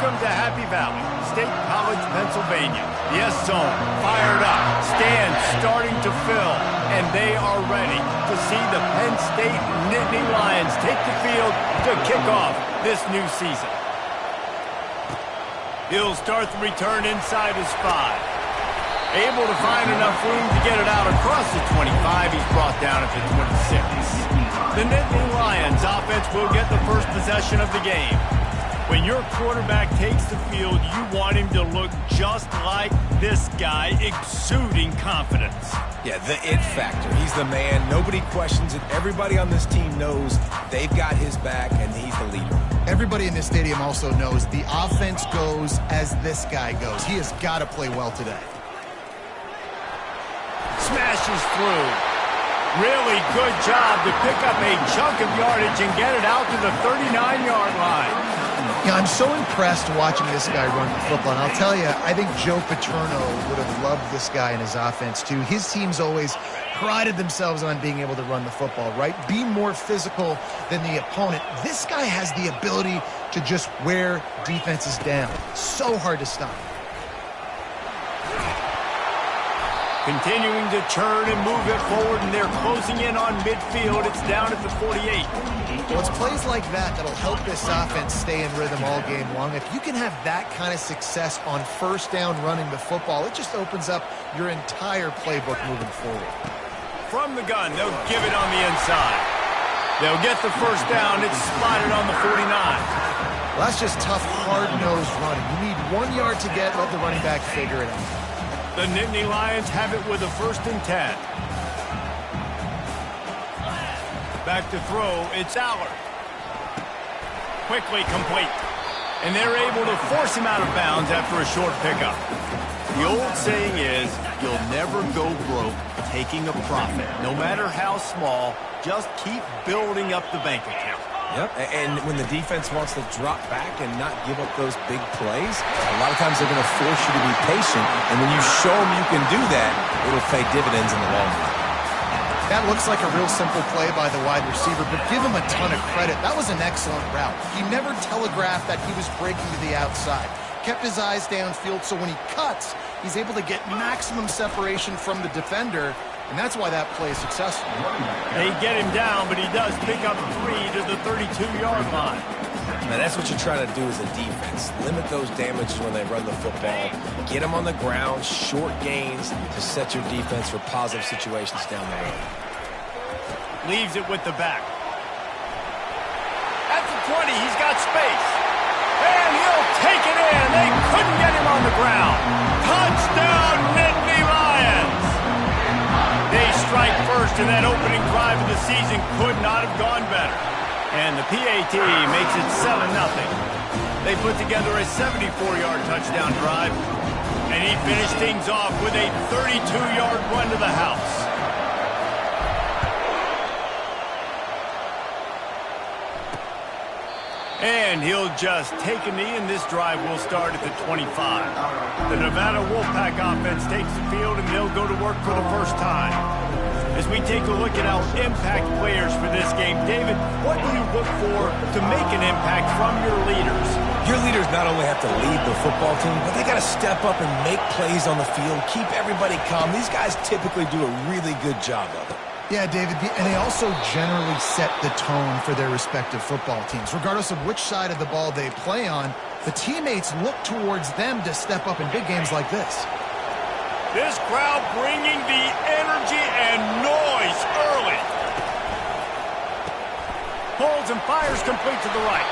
Welcome to Happy Valley, State College, Pennsylvania. The S-Zone fired up, stands starting to fill, and they are ready to see the Penn State Nittany Lions take the field to kick off this new season. He'll start the return inside his 5. Able to find enough room to get it out across the 25. He's brought down at the 26. The Nittany Lions offense will get the first possession of the game. When your quarterback takes the field, you want him to look just like this guy, exuding confidence. Yeah, the it factor. He's the man. Nobody questions it. Everybody on this team knows they've got his back, and he's the leader. Everybody in this stadium also knows the offense goes as this guy goes. He has got to play well today. Smashes through. Really good job to pick up a chunk of yardage and get it out to the 39-yard line. Yeah, I'm so impressed watching this guy run the football. And I'll tell you, I think Joe Paterno would have loved this guy in his offense too. His teams always prided themselves on being able to run the football, right? Be more physical than the opponent. This guy has the ability to just wear defenses down. So hard to stop. Continuing to churn and move it forward, and they're closing in on midfield. It's down at the 48. Well, it's plays like that that'll help this offense stay in rhythm all game long. If you can have that kind of success on first down running the football, it just opens up your entire playbook moving forward. From the gun, they'll give it on the inside. They'll get the first down. It's spotted on the 49. Well, that's just tough, hard-nosed running. You need 1 yard to get, let the running back figure it out. The Nittany Lions have it with a 1st and 10. Back to throw, it's Allard. Quickly complete. And they're able to force him out of bounds after a short pickup. The old saying is, you'll never go broke taking a profit. No matter how small, just keep building up the bank account. Yep, and when the defense wants to drop back and not give up those big plays, a lot of times they're going to force you to be patient, and when you show them you can do that, it'll pay dividends in the long run. That looks like a real simple play by the wide receiver, but give him a ton of credit. That was an excellent route. He never telegraphed that he was breaking to the outside. Kept his eyes downfield, so when he cuts, he's able to get maximum separation from the defender, and that's why that play is successful. They get him down, but he does pick up 3 to the 32-yard line. Now, that's what you're trying to do as a defense. Limit those damages when they run the football. Get them on the ground, short gains to set your defense for positive situations down the road. Leaves it with the back. At the 20, he's got space. And he'll take it in. They couldn't get him on the ground. Touchdown, Nittany Lions! They strike first, and that opening drive of the season could not have gone better. And the PAT makes it 7-0. They put together a 74-yard touchdown drive, and he finished things off with a 32-yard run to the house. And he'll just take a knee, and this drive will start at the 25. The Nevada Wolfpack offense takes the field, and they'll go to work for the first time. As we take a look at our impact players for this game, David, what do you look for to make an impact from your leaders? Your leaders not only have to lead the football team, but they got to step up and make plays on the field, keep everybody calm. These guys typically do a really good job of it. Yeah, David, and they also generally set the tone for their respective football teams. Regardless of which side of the ball they play on, the teammates look towards them to step up in big games like this. This crowd bringing the energy and noise early. Holds and fires complete to the right.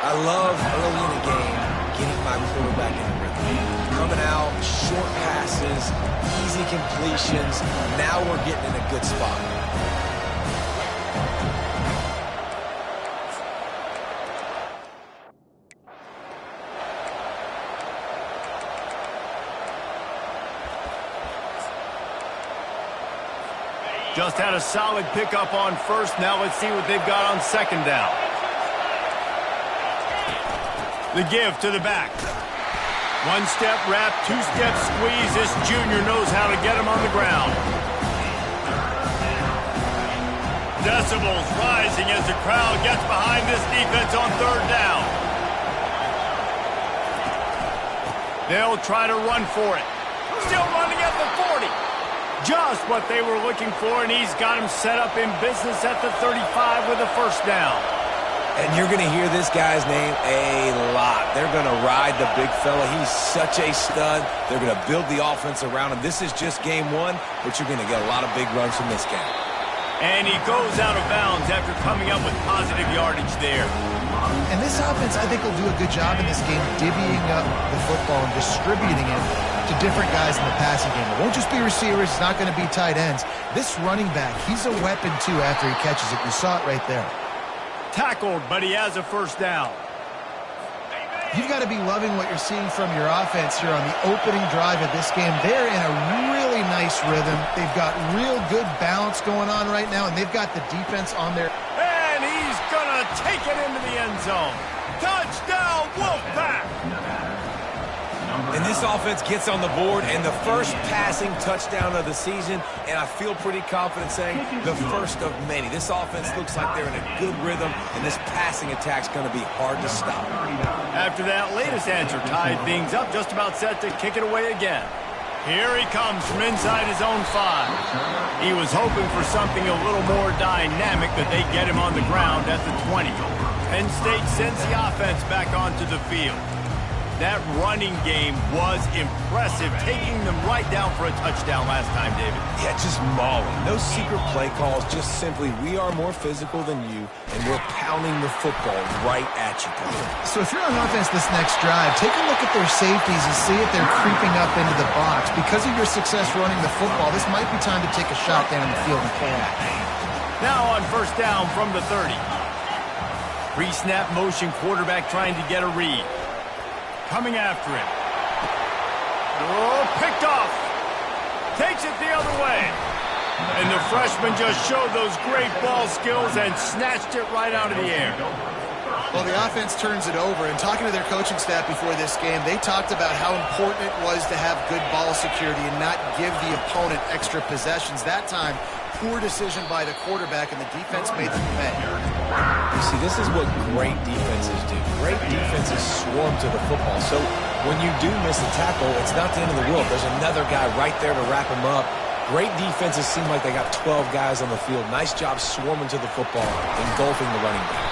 I love early in the game getting my quarterback in the rhythm. Coming out, short passes, easy completions. Now we're getting in a good spot. Just had a solid pickup on first. Now let's see what they've got on 2nd down. The give to the back. 1-step wrap, 2-step squeeze. This junior knows how to get him on the ground. Decibels rising as the crowd gets behind this defense on 3rd down. They'll try to run for it. Still running at the 40. Just what they were looking for, and he's got him set up in business at the 35 with a first down. And you're going to hear this guy's name a lot. They're going to ride the big fella. He's such a stud. They're going to build the offense around him. This is just game one, but you're going to get a lot of big runs from this guy. And he goes out of bounds after coming up with positive yardage there. And this offense, I think, will do a good job in this game divvying up the football and distributing it to different guys in the passing game. It won't just be receivers. It's not going to be tight ends. This running back, he's a weapon, too, after he catches it. You saw it right there. Tackled, but he has a first down. You've got to be loving what you're seeing from your offense here on the opening drive of this game. They're in a really nice rhythm. They've got real good balance going on right now, and they've got the defense on their... And he's going to take it into the end zone. Touchdown, Wolfpack! And this offense gets on the board, and the first passing touchdown of the season, and I feel pretty confident saying the first of many. This offense looks like they're in a good rhythm, and this passing attack's going to be hard to stop. After that latest answer tied things up, just about set to kick it away again. Here he comes from inside his own 5. He was hoping for something a little more dynamic, but they get him on the ground at the 20. Penn State sends the offense back onto the field. That running game was impressive, taking them right down for a touchdown last time, David. Yeah, just mauling. No secret play calls, just simply we are more physical than you, and we're pounding the football right at you. So if you're on offense this next drive, take a look at their safeties and see if they're creeping up into the box. Because of your success running the football, this might be time to take a shot down the field and play it. Now on first down from the 30. Pre-snap motion quarterback trying to get a read. Coming after him. Oh, picked off. Takes it the other way. And the freshman just showed those great ball skills and snatched it right out of the air. Well, the offense turns it over, and talking to their coaching staff before this game, they talked about how important it was to have good ball security and not give the opponent extra possessions. That time, poor decision by the quarterback, and the defense made them pay. You see, this is what great defenses do. Great defenses swarm to the football. So when you do miss a tackle, it's not the end of the world. There's another guy right there to wrap him up. Great defenses seem like they got 12 guys on the field. Nice job swarming to the football, engulfing the running back.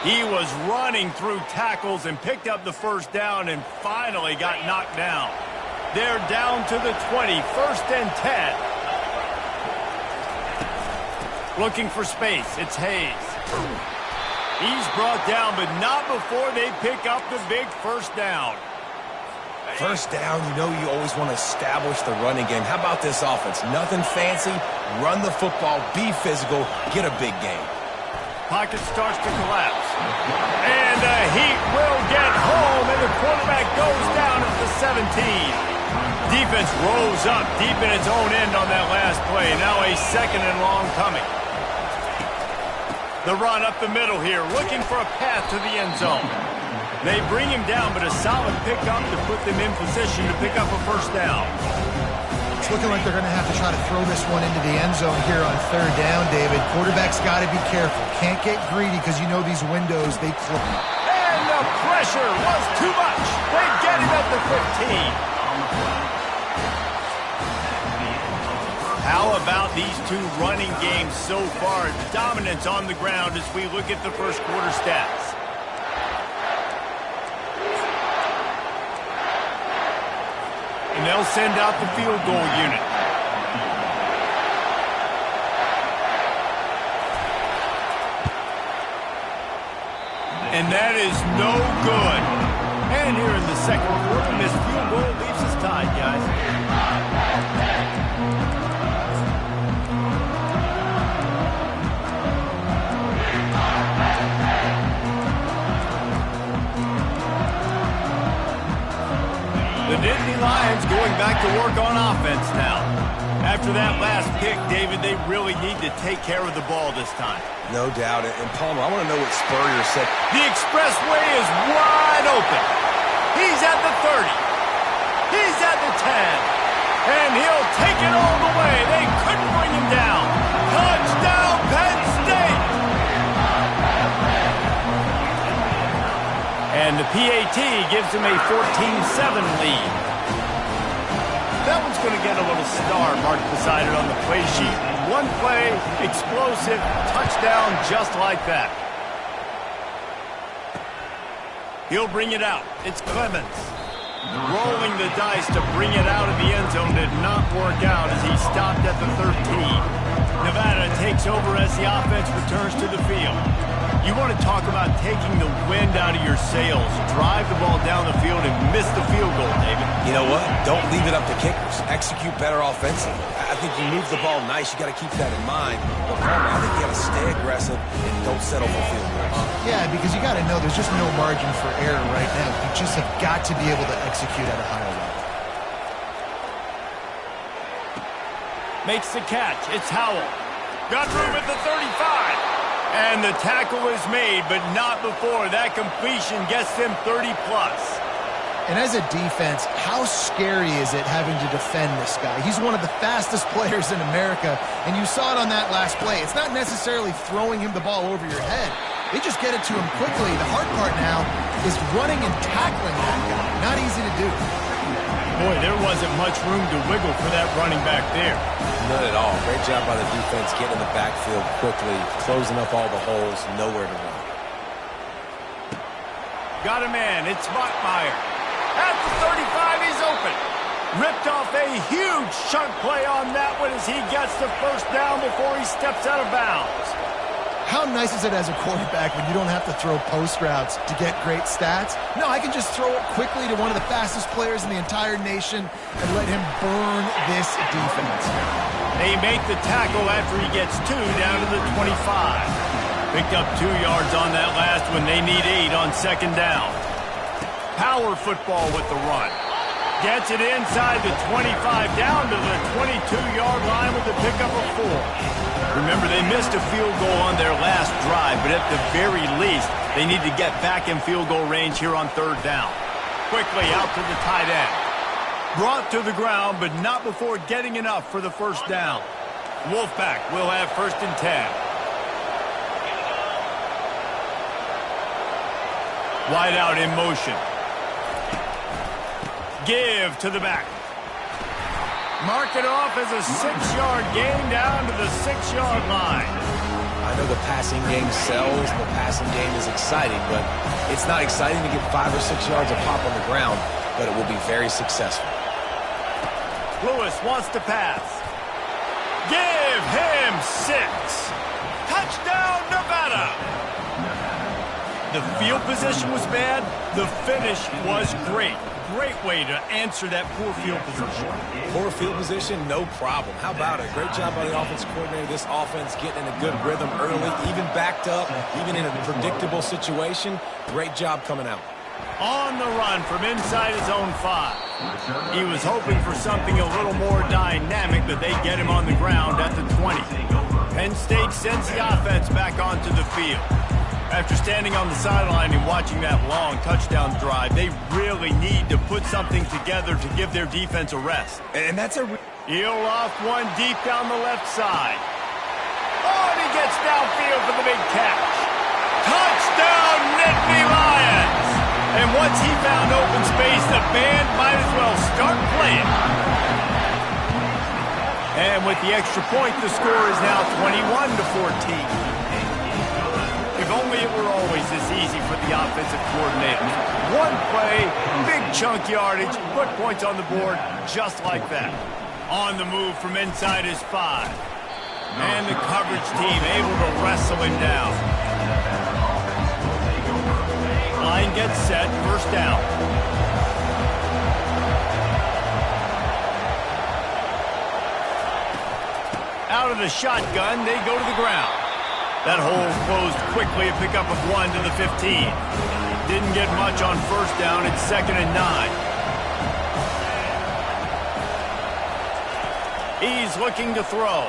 He was running through tackles and picked up the first down and finally got knocked down. They're down to the 20, first and 10. Looking for space, it's Hayes. He's brought down, but not before they pick up the big first down. First down, you know you always want to establish the running game. How about this offense? Nothing fancy, run the football, be physical, get a big game. Pocket starts to collapse. And the Heat will get home, and the quarterback goes down at the 17. Defense rose up deep in its own end on that last play. Now a second and long coming. The run up the middle here, looking for a path to the end zone. They bring him down, but a solid pickup to put them in position to pick up a first down. It's looking like they're going to have to try to throw this one into the end zone here on third down, David. Quarterback's got to be careful. Can't get greedy because you know these windows, they close. And the pressure was too much. They get him at the 15. How about these two running games so far? Dominance on the ground as we look at the first quarter stats. And they'll send out the field goal unit. And that is no good. And here in the second quarter, this field goal leaves us tied, guys. The Nittany Lions going back to work on offense now. After that last pick, David, they really need to take care of the ball this time. No doubt. And Palmer, I want to know what Spurrier said. The expressway is wide open. He's at the 30. He's at the 10. And he'll take it all the way. They couldn't bring him down. Touchdown, Penn State! And the PAT gives him a 14-7 lead. That one's going to get a little star marked beside it on the play sheet. One play, explosive, touchdown just like that. He'll bring it out. It's Clemens. Rolling the dice to bring it out of the end zone did not work out as he stopped at the 13. Nevada takes over as the offense returns to the field. You want to talk about taking the wind out of your sails. Drive the ball down the field and miss the field goal, David. You know what? Don't leave it up to kickers. Execute better offensively. I think you move the ball nice. You got to keep that in mind. But Palmer, I think you got to stay aggressive and don't settle for field goals. Yeah, because you got to know there's just no margin for error right now. You just have got to be able to execute at a higher level. Makes the catch. It's Howell. Got room at the 35. And the tackle is made, but not before that completion gets them 30-plus. And as a defense, how scary is it having to defend this guy? He's one of the fastest players in America, and you saw it on that last play. It's not necessarily throwing him the ball over your head. They just get it to him quickly. The hard part now is running and tackling that guy. Not easy to do. Boy, there wasn't much room to wiggle for that running back there. None at all. Great job by the defense getting in the backfield quickly, closing up all the holes, nowhere to run. Got a man. It's Bachmeier. At the 35, he's open. Ripped off a huge chunk play on that one as he gets the first down before he steps out of bounds. How nice is it as a quarterback when you don't have to throw post routes to get great stats? No, I can just throw it quickly to one of the fastest players in the entire nation and let him burn this defense. They make the tackle after he gets 2 down to the 25. Picked up 2 yards on that last one. They need 8 on second down. Power football with the run. Gets it inside the 25 down to the 22-yard line with the pickup of 4. Remember, they missed a field goal on their last drive, but at the very least, they need to get back in field goal range here on third down. Quickly out to the tight end. Brought to the ground, but not before getting enough for the first down. Wolfpack will have first and 10. Wide out in motion. Give to the back. Mark it off as a 6-yard gain down to the 6-yard line. I know the passing game sells, the passing game is exciting, but it's not exciting to get 5 or 6 yards of pop on the ground, but it will be very successful. Lewis wants to pass. Give him 6. Touchdown, Nevada. The field position was bad. The finish was great. Great way to answer that poor field position. Poor field position, no problem. How about it? Great job by the offensive coordinator. This offense getting in a good rhythm early, even backed up, even in a predictable situation. Great job coming out. On the run from inside his own 5. He was hoping for something a little more dynamic, but they get him on the ground at the 20. Penn State sends the offense back onto the field. After standing on the sideline and watching that long touchdown drive, they really need to put something together to give their defense a rest. And that's a... He'll off one deep down the left side. Oh, and he gets downfield for the big catch. Touchdown, Nittany Lions! And once he found open space, the band might as well start playing. And with the extra point, the score is now 21-14. If only it were always this easy for the offensive coordinator. One play, big chunk yardage, put points on the board just like that. On the move from inside his 5. And the coverage team able to wrestle him down. Line gets set, first down. Out of the shotgun, they go to the ground. That hole closed quickly, a pickup of 1 to the 15. Didn't get much on first down. It's 2nd and 9. He's looking to throw.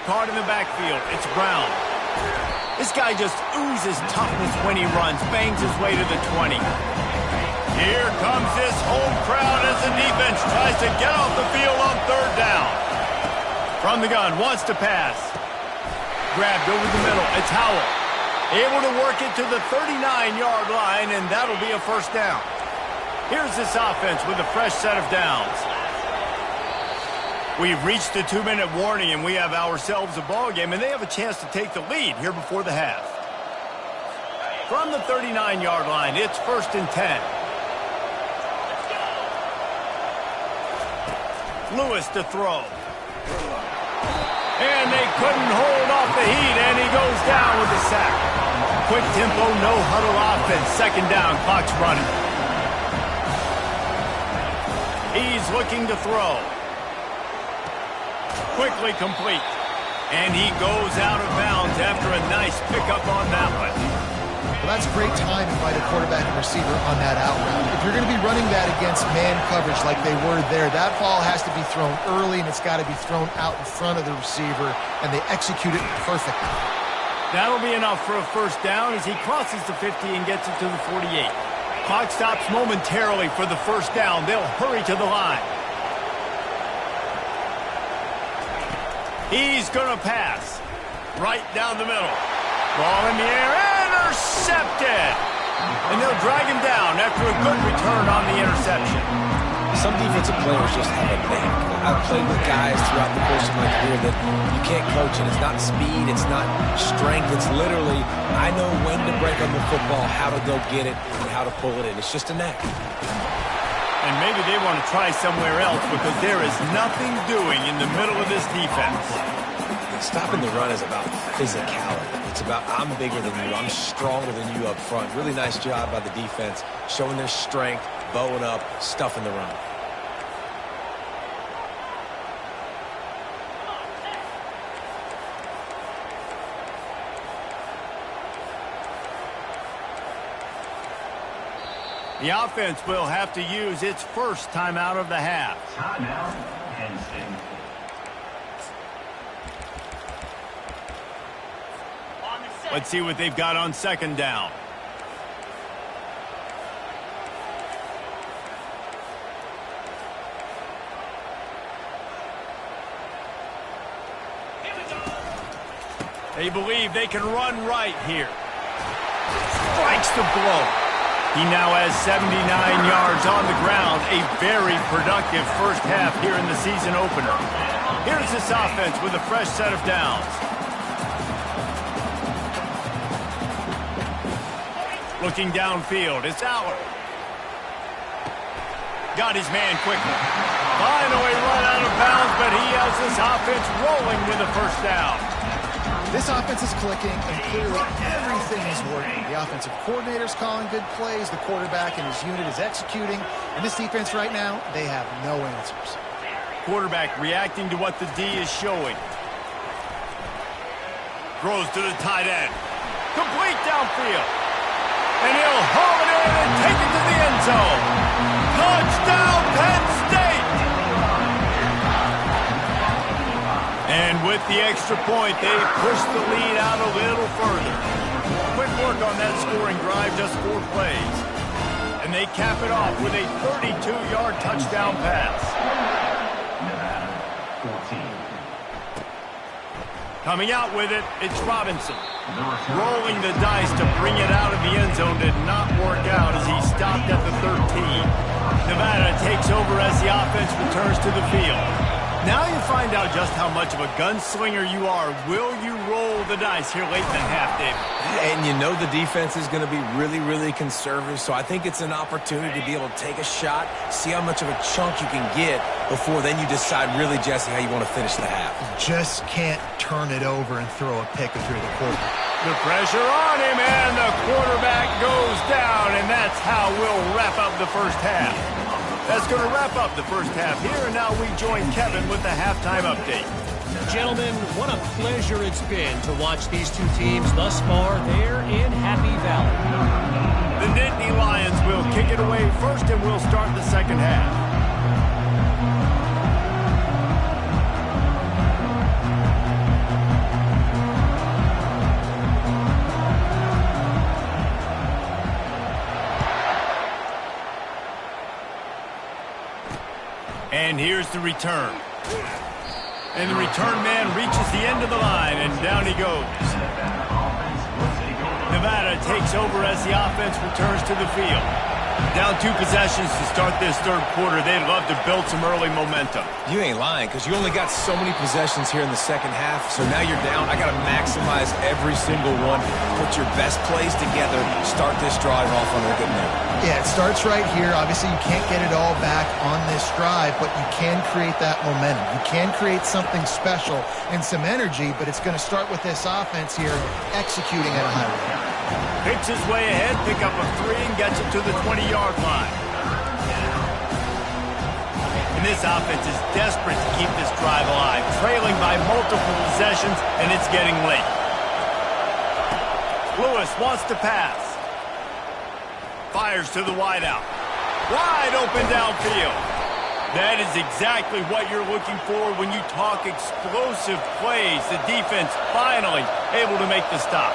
Caught in the backfield. It's Brown. This guy just oozes toughness when he runs. Bangs his way to the 20. Here comes this home crowd as the defense tries to get off the field on third down. From the gun, wants to pass. Grabbed over the middle. It's Howell. Able to work it to the 39-yard line, and that'll be a first down. Here's this offense with a fresh set of downs. We've reached the 2-minute warning, and we have ourselves a ball game, and they have a chance to take the lead here before the half. From the 39-yard line, it's 1st and 10. Lewis to throw. And they couldn't hold off the heat, and he goes down with a sack. Quick tempo, no huddle offense. 2nd down, clock's running. He's looking to throw. Quickly complete. And he goes out of bounds after a nice pickup on that one. Well, that's great timing by the quarterback and receiver on that out route. If you're going to be running that against man coverage like they were there, that ball has to be thrown early, and it's got to be thrown out in front of the receiver, and they execute it perfectly. That'll be enough for a first down as he crosses the 50 and gets it to the 48. Clock stops momentarily for the first down. They'll hurry to the line. He's going to pass. Right down the middle. Ball in the air, intercepted! And they'll drag him down after a good return on the interception. Some defensive players just have a knack. I've played with guys throughout the course of my career that you can't coach it. It's not speed, it's not strength. It's literally, I know when to break on the football, how to go get it, and how to pull it in. It's just a knack. And maybe they want to try somewhere else because there is nothing doing in the middle of this defense. Stopping the run is about physicality. It's about I'm bigger than you, I'm stronger than you up front. Really nice job by the defense, showing their strength, bowing up, stuffing the run. The offense will have to use its first timeout of the half. Timeout, Penn State. Let's see what they've got on 2nd down. They believe they can run right here. Strikes the blow. He now has 79 yards on the ground. A very productive first half here in the season opener. Here's this offense with a fresh set of downs. Looking downfield, it's Aller. Got his man quickly. Finally run out of bounds, but he has this offense rolling with a first down. This offense is clicking, and clearly everything is working. The offensive coordinator's calling good plays. The quarterback and his unit is executing. And this defense right now, they have no answers. Quarterback reacting to what the D is showing. Throws to the tight end. Complete downfield. And he'll haul it in and take it to the end zone. Touchdown, Penn State! And with the extra point, they push the lead out a little further. Quick work on that scoring drive, just 4 plays. And they cap it off with a 32-yard touchdown pass. Nevada, 14. Coming out with it, it's Robinson. Rolling the dice to bring it out of the end zone did not work out as he stopped at the 13. Nevada takes over as the offense returns to the field. Now you find out just how much of a gunslinger you are. Will you roll the dice here late in the half, David? And you know the defense is going to be really, really conservative, so I think it's an opportunity to be able to take a shot, see how much of a chunk you can get before then you decide really, Jesse, how you want to finish the half. Just can't turn it over and throw a pick if you're the quarterback. The pressure on him, and the quarterback goes down, and that's how we'll wrap up the first half. That's going to wrap up the first half here, and now we join Kevin with the halftime update. Gentlemen, what a pleasure it's been to watch these two teams thus far there in Happy Valley. The Nittany Lions will kick it away first, and we'll start the second half. And here's the return. And the return man reaches the end of the line, and down he goes. Nevada takes over as the offense returns to the field. Down 2 possessions to start this third quarter. They'd love to build some early momentum. You ain't lying, because you only got so many possessions here in the second half, so now you're down. I got to maximize every single one. Put your best plays together. Start this drive off on a good note. Yeah, it starts right here. Obviously, you can't get it all back on this drive, but you can create that momentum. You can create something special and some energy, but it's going to start with this offense here executing at a high rate. Picks his way ahead, pick up a 3, and gets it to the 20-yard line. And this offense is desperate to keep this drive alive, trailing by multiple possessions, and it's getting late. Lewis wants to pass. Fires to the wideout. Wide open downfield. That is exactly what you're looking for when you talk explosive plays. The defense finally able to make the stop.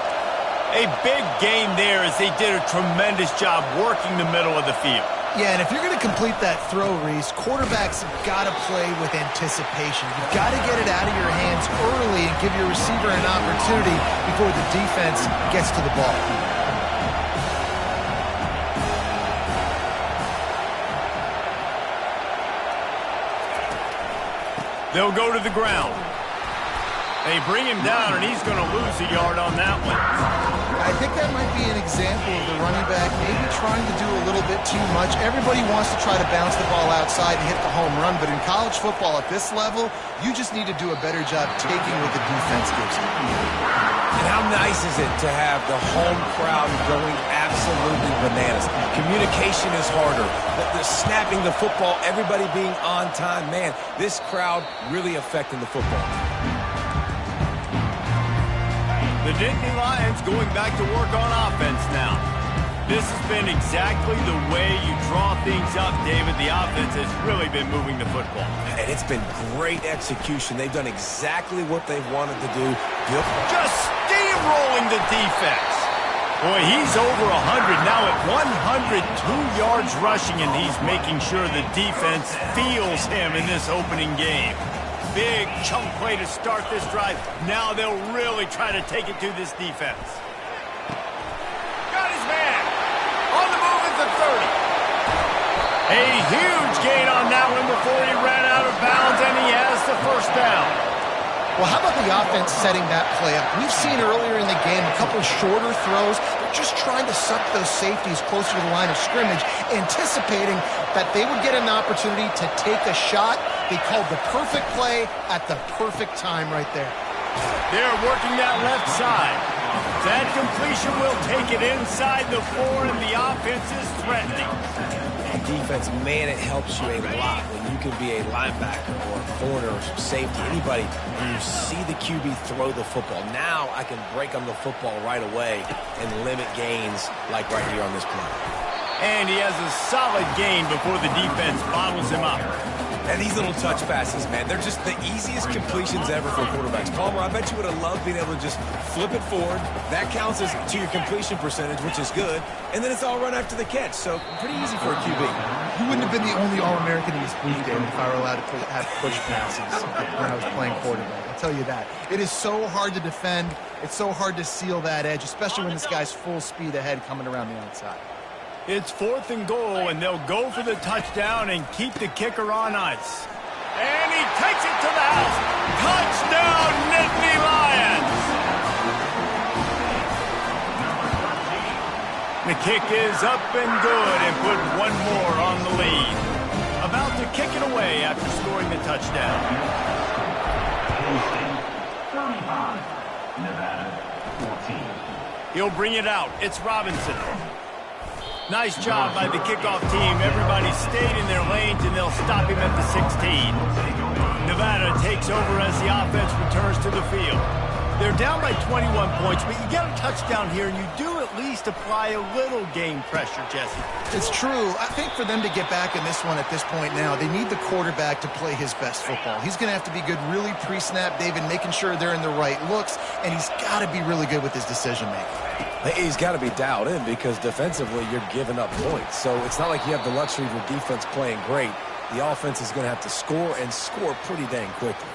A big gain there as they did a tremendous job working the middle of the field. Yeah, and if you're going to complete that throw, Reese, quarterbacks have got to play with anticipation. You've got to get it out of your hands early and give your receiver an opportunity before the defense gets to the ball. They'll go to the ground. They bring him down, and he's going to lose a yard on that one. I think that might be an example of the running back maybe trying to do a little bit too much. Everybody wants to try to bounce the ball outside and hit the home run, but in college football at this level, you just need to do a better job taking what the defense gives you. And how nice is it to have the home crowd going absolutely bananas? Communication is harder. The snapping the football, everybody being on time. Man, this crowd really affecting the football. The Nittany Lions going back to work on offense now. This has been exactly the way you draw things up, David. The offense has really been moving the football. And it's been great execution. They've done exactly what they've wanted to do. Just steamrolling the defense. Boy, he's over 100 now at 102 yards rushing, and he's making sure the defense feels him in this opening game. Big chunk play to start this drive. Now they'll really try to take it to this defense. Got his man. On the move at the 30. A huge gain on that one before he ran out of bounds, and he has the first down. Well, how about the offense setting that play up? We've seen earlier in the game a couple shorter throws. They're just trying to suck those safeties closer to the line of scrimmage, anticipating that they would get an opportunity to take a shot. They called the perfect play at the perfect time right there. They're working that left side. That completion will take it inside the 4, and the offense is threatening. Defense, man, it helps you a lot when you can be a linebacker or a corner or safety, anybody, when you see the QB throw the football. Now I can break on the football right away and limit gains like right here on this play. And he has a solid gain before the defense bottles him up. And these little touch passes, man, they're just the easiest completions ever for quarterbacks. Palmer, I bet you would have loved being able to just flip it forward. That counts as to your completion percentage, which is good. And then it's all run after the catch, so pretty easy for a QB. You wouldn't have been the only All-American in this league, David, if I were allowed to have push passes when I was playing quarterback. I'll tell you that. It is so hard to defend. It's so hard to seal that edge, especially when this guy's full speed ahead coming around the outside. It's 4th and goal, and they'll go for the touchdown and keep the kicker on ice. And he takes it to the house. Touchdown, Nittany Lions! The kick is up and good and put one more on the lead. About to kick it away after scoring the touchdown. 35, Nevada 14. He'll bring it out. It's Robinson. Nice job by the kickoff team. Everybody stayed in their lanes, and they'll stop him at the 16. Nevada takes over as the offense returns to the field. They're down by 21 points, but you get a touchdown here, and you do at least apply a little game pressure, Jesse. It's true. I think for them to get back in this one at this point now, they need the quarterback to play his best football. He's going to have to be good really pre-snap, David, making sure they're in the right looks, and he's got to be really good with his decision-making. He's got to be dialed in because defensively you're giving up points. So it's not like you have the luxury of your defense playing great. The offense is going to have to score and score pretty dang quickly.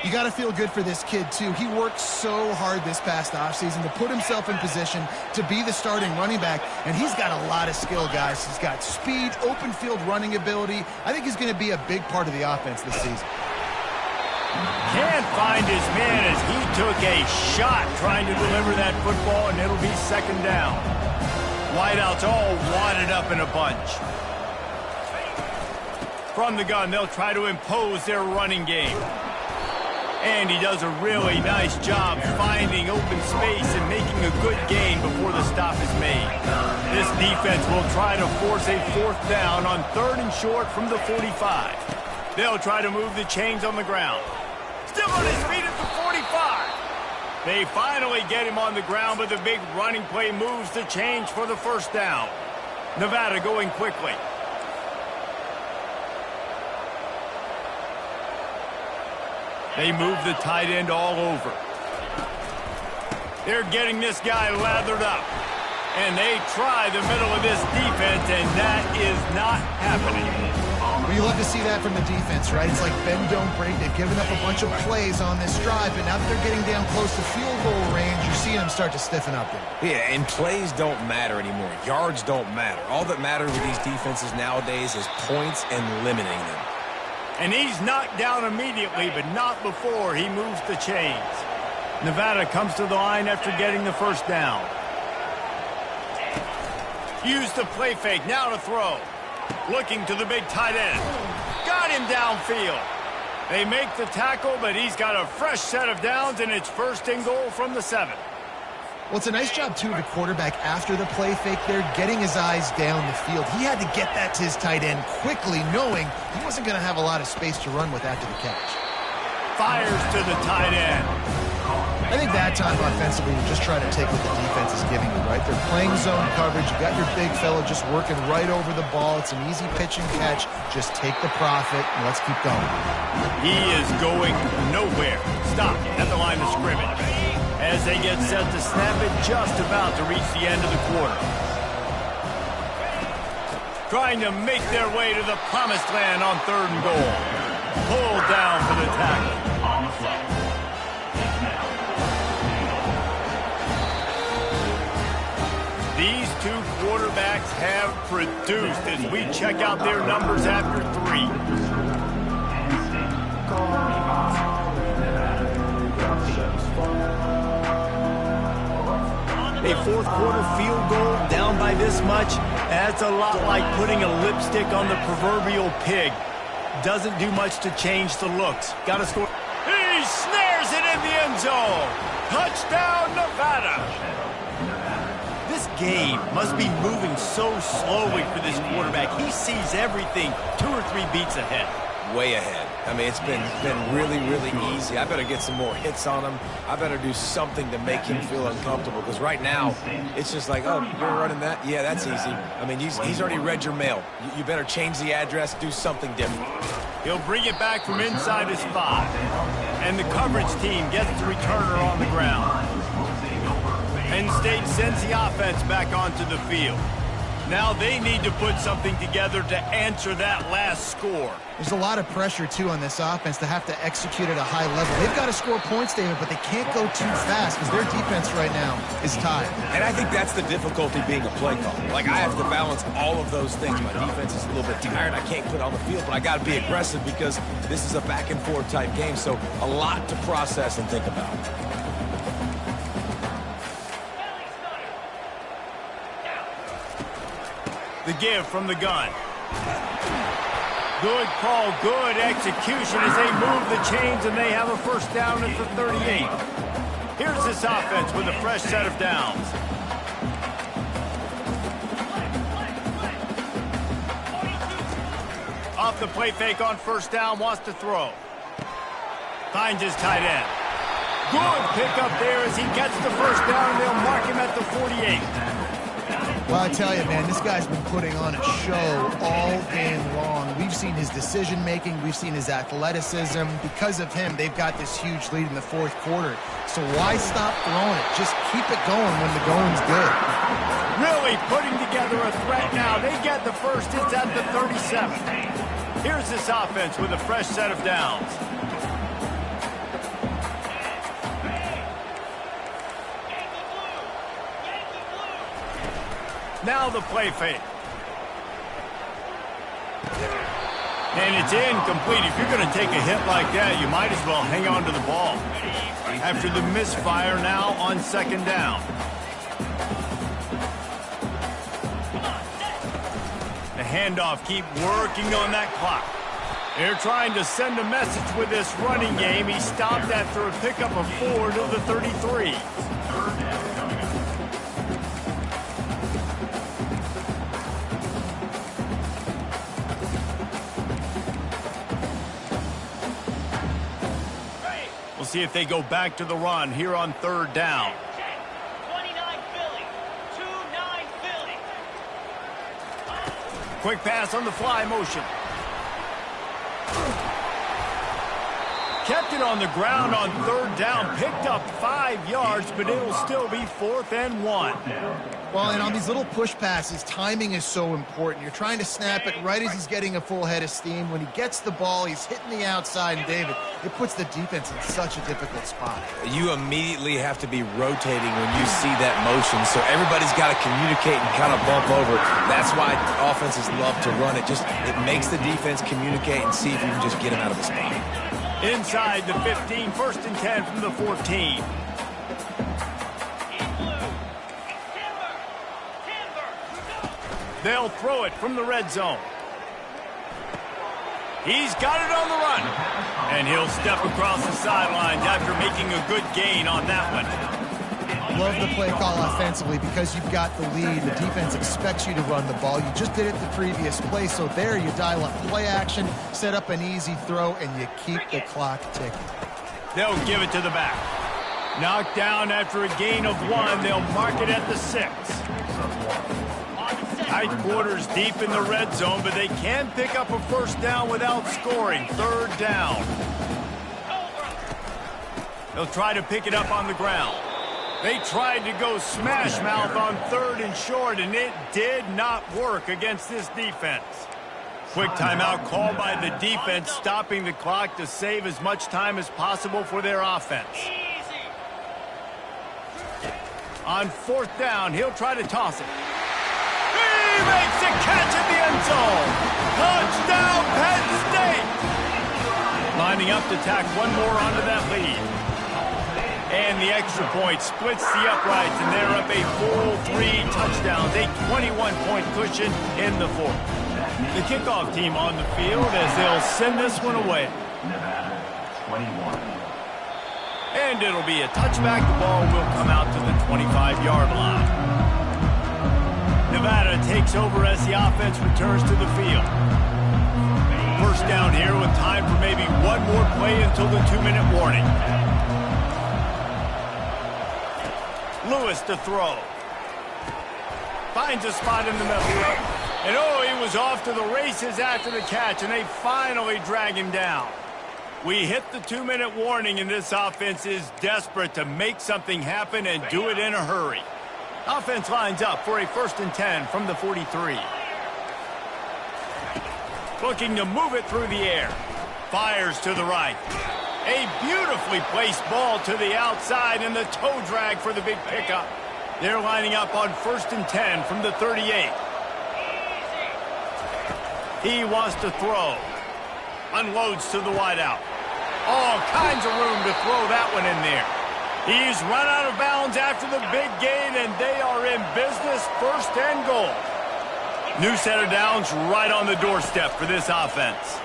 You got to feel good for this kid, too. He worked so hard this past offseason to put himself in position to be the starting running back, and he's got a lot of skill, guys. He's got speed, open field running ability. I think he's going to be a big part of the offense this season. Can't find his man as he took a shot trying to deliver that football, and it'll be second down. Wideouts all wadded up in a bunch. From the gun, they'll try to impose their running game. And he does a really nice job finding open space and making a good gain before the stop is made. This defense will try to force a fourth down on 3rd and short from the 45. They'll try to move the chains on the ground. Still on his feet at the 45. They finally get him on the ground, but the big running play moves the chains for the first down. Nevada going quickly. They move the tight end all over. They're getting this guy lathered up. And they try the middle of this defense, and that is not happening. Well, you love to see that from the defense, right? It's like bend, don't break. They've given up a bunch of plays on this drive, but now that they're getting down close to field goal range, you're seeing them start to stiffen up there. Yeah, and plays don't matter anymore. Yards don't matter. All that matters with these defenses nowadays is points and limiting them. And he's knocked down immediately, but not before he moves the chains. Nevada comes to the line after getting the first down. Use the play fake, now to throw. Looking to the big tight end. Got him downfield. They make the tackle, but he's got a fresh set of downs, and it's 1st and goal from the 7. Well, it's a nice job, too, of the quarterback after the play fake there, getting his eyes down the field. He had to get that to his tight end quickly, knowing he wasn't going to have a lot of space to run with after the catch. Fires to the tight end. I think that time offensively, you're just trying to take what the defense is giving you, right? They're playing zone coverage. You got your big fellow just working right over the ball. It's an easy pitch and catch. Just take the profit, and let's keep going. He is going nowhere. Stop at the line of scrimmage. As they get set to snap it, just about to reach the end of the quarter. Trying to make their way to the promised land on 3rd and goal. Pulled down for the tackle. On the flag. These two quarterbacks have produced as we check out their numbers after 3. A 4th quarter field goal down by this much, that's a lot like putting a lipstick on the proverbial pig. Doesn't do much to change the looks. Got to score. He snares it in the end zone. Touchdown, Nevada. This game must be moving so slowly for this quarterback. He sees everything 2 or 3 beats ahead. Way ahead. I mean, it's been really, really easy. I better get some more hits on him. I better do something to make him feel uncomfortable, because right now, it's just like, oh, you're running that? Yeah, that's easy. I mean, he's already read your mail. You better change the address, do something different. He'll bring it back from inside his 5. And the coverage team gets the returner on the ground. Penn State sends the offense back onto the field. Now they need to put something together to answer that last score. There's a lot of pressure, too, on this offense to have to execute at a high level. They've got to score points, David, but they can't go too fast because their defense right now is tied. And I think that's the difficulty being a play caller. Like, I have to balance all of those things. My defense is a little bit tired. I can't put on the field, but I got to be aggressive because this is a back-and-forth type game, so a lot to process and think about. The give from the gun. Good call, good execution as they move the chains, and they have a first down at the 38. Here's this offense with a fresh set of downs. Off the play fake on first down, wants to throw. Finds his tight end. Good pickup there as he gets the first down, and they'll mark him at the 48. Well, I tell you, man, this guy's been putting on a show all game long. We've seen his decision-making. We've seen his athleticism. Because of him, they've got this huge lead in the 4th quarter. So why stop throwing it? Just keep it going when the going's good. Really putting together a threat now. They get the first. It's at the 37. Here's this offense with a fresh set of downs. Now the play fake. And it's incomplete. If you're going to take a hit like that, you might as well hang on to the ball. After the misfire, now on second down. The handoff, keep working on that clock. They're trying to send a message with this running game. He stopped after a pickup of 4 to the 33. We'll see if they go back to the run here on third down. 29 Philly. 2-9 Philly. Quick pass on the fly motion. Kept it on the ground on third down. Picked up 5 yards, but it'll still be 4th and 1. Well, and on these little push passes, timing is so important. You're trying to snap it right as he's getting a full head of steam. When he gets the ball, he's hitting the outside, and David, it puts the defense in such a difficult spot. You immediately have to be rotating when you see that motion, so everybody's got to communicate and kind of bump over. That's why offenses love to run it. It makes the defense communicate and see if you can just get him out of the spot. Inside the 15, 1st and 10 from the 14. They'll throw it from the red zone. He's got it on the run. And he'll step across the sidelines after making a good gain on that one. Love the play call offensively because you've got the lead. The defense expects you to run the ball. You just did it the previous play, so there you dial up play action, set up an easy throw, and you keep the clock ticking. They'll give it to the back. Knocked down after a gain of 1. They'll mark it at the 6. Tight quarters deep in the red zone, but they can pick up a 1st down without scoring. 3rd down. They'll try to pick it up on the ground. They tried to go smash mouth on 3rd and short, and it did not work against this defense. Quick timeout called by the defense, stopping the clock to save as much time as possible for their offense. On 4th down, he'll try to toss it. He makes a catch in the end zone. Touchdown, Penn State. Lining up to tack one more onto that lead. And the extra point splits the uprights, and they're up a full 3 touchdowns, a 21-point cushion in the 4th. The kickoff team on the field as they'll send this one away. Nevada, 21. And it'll be a touchback. The ball will come out to the 25-yard line. Nevada takes over as the offense returns to the field. 1st down here with time for maybe one more play until the 2-minute warning. Lewis to throw. Finds a spot in the middle. And oh, he was off to the races after the catch, and they finally drag him down. We hit the 2-minute warning, and this offense is desperate to make something happen and do it in a hurry. Offense lines up for a 1st and 10 from the 43. Looking to move it through the air. Fires to the right. A beautifully placed ball to the outside, and the toe drag for the big pickup. They're lining up on 1st and 10 from the 38. He wants to throw. Unloads to the wideout. All kinds of room to throw that one in there. He's run out of bounds after the big gain, and they are in business, 1st and goal. New set of downs right on the doorstep for this offense.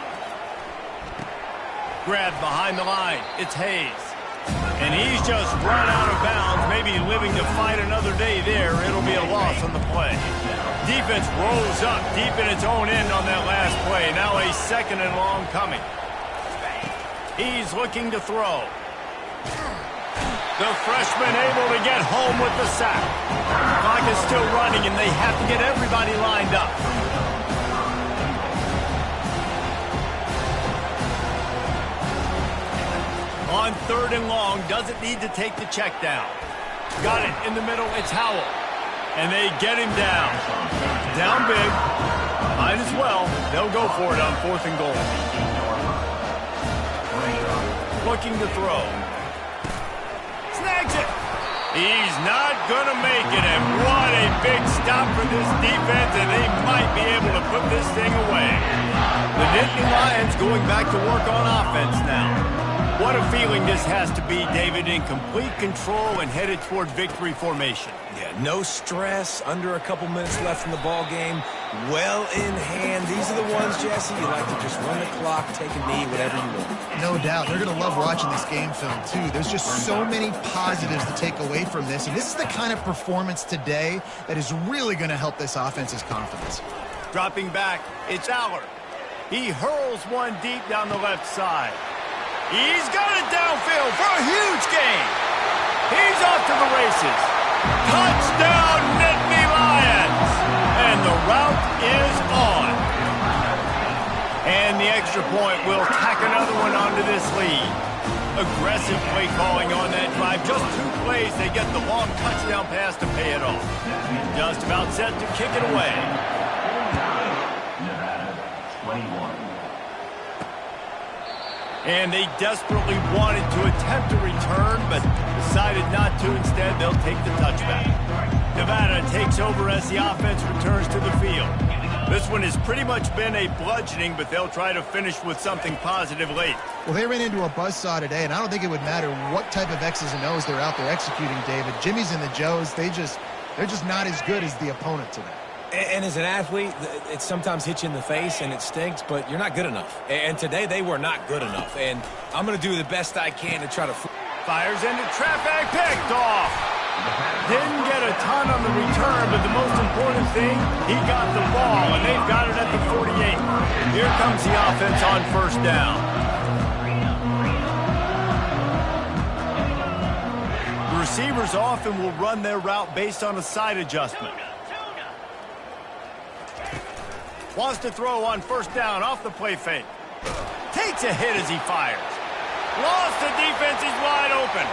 Grabbed behind the line. It's Hayes. And he's just run out of bounds, maybe living to fight another day there. It'll be a loss on the play. Defense rolls up deep in its own end on that last play. Now a 2nd and long coming. He's looking to throw. The freshman able to get home with the sack. The clock is still running, and they have to get everybody lined up. On 3rd and long, doesn't need to take the check down. Got it in the middle, it's Howell. And they get him down. Down big. Might as well. They'll go for it on 4th and goal. Looking to throw. Snags it. He's not going to make it, and what a big stop for this defense, and they might be able to put this thing away. The Nittany Lions going back to work on offense now. What a feeling this has to be, David, in complete control and headed toward victory formation. Yeah, no stress, under a couple minutes left in the ball game, well in hand. These are the ones, Jesse, you like to just run the clock, take a knee, whatever you want. No doubt. They're going to love watching this game film, too. There's just so many positives to take away from this, and this is the kind of performance today that is really going to help this offense's confidence. Dropping back, it's Allard. He hurls one deep down the left side. He's got it downfield for a huge gain. He's off to the races. Touchdown, Nittany Lions. And the route is on. And the extra point will tack another one onto this lead. Aggressive play calling on that drive. Just 2 plays, they get the long touchdown pass to pay it off. Just about set to kick it away. Nevada, 21. And they desperately wanted to attempt a return, but decided not to. Instead, they'll take the touchback. Nevada takes over as the offense returns to the field. This one has pretty much been a bludgeoning, but they'll try to finish with something positive late. Well, they ran into a buzzsaw today, and I don't think it would matter what type of X's and O's they're out there executing, David. Jimmy's and the Joes, they're just not as good as the opponent today. And as an athlete, it sometimes hits you in the face and it stinks, but you're not good enough. And today they were not good enough. And I'm going to do the best I can to try to... Fires into traffic, picked off. Didn't get a ton on the return, but the most important thing, he got the ball, and they've got it at the 48. Here comes the offense on first down. The receivers often will run their route based on a side adjustment. Wants to throw on first down off the play fake. Takes a hit as he fires. Lost the defense, he's wide open.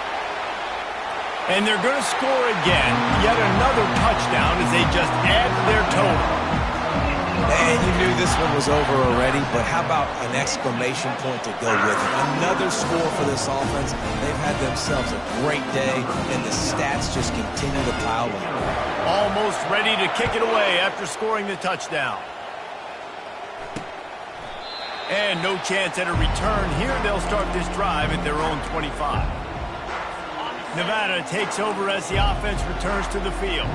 And they're going to score again. Yet another touchdown as they just add to their total. And you knew this one was over already, but how about an exclamation point to go with it? Another score for this offense. They've had themselves a great day, and the stats just continue to pile up. Almost ready to kick it away after scoring the touchdown. And no chance at a return here. They'll start this drive at their own 25. Nevada takes over as the offense returns to the field.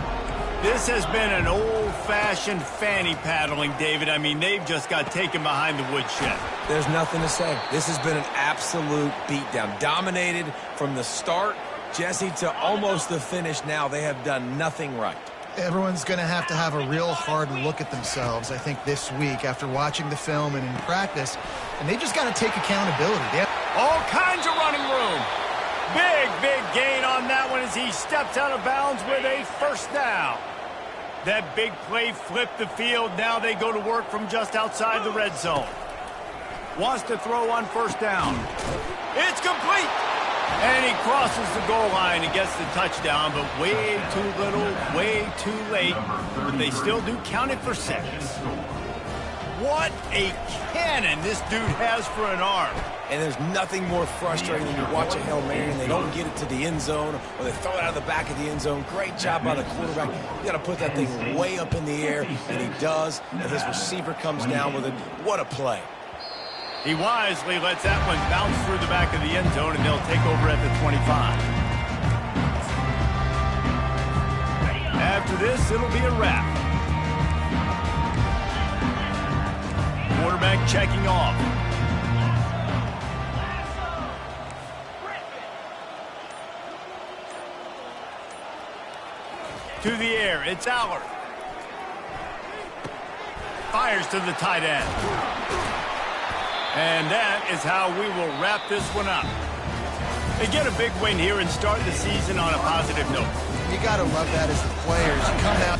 This has been an old-fashioned fanny paddling, David. I mean, they've just got taken behind the woodshed. There's nothing to say. This has been an absolute beatdown. Dominated from the start, Jesse, to almost the finish now. They have done nothing right. Everyone's going to have a real hard look at themselves, I think, this week after watching the film and in practice. And they just got to take accountability. All kinds of running room. Big gain on that one as he steps out of bounds with a first down. That big play flipped the field. Now they go to work from just outside the red zone. Wants to throw on first down. It's complete. And he crosses the goal line and gets the touchdown, but way too little, way too late. But they still do count it for 6. What a cannon this dude has for an arm. And there's nothing more frustrating than you watch a Hail Mary and they don't get it to the end zone, or they throw it out of the back of the end zone. Great job by the quarterback. You got to put that thing way up in the air, and he does, and his receiver comes down with it. What a play. He wisely lets that one bounce through the back of the end zone, and they'll take over at the 25. After this, it'll be a wrap. Quarterback checking off. To the air, it's Allard. Fires to the tight end. And that is how we will wrap this one up. They get a big win here and start the season on a positive note. You got to love that as the players. You come out.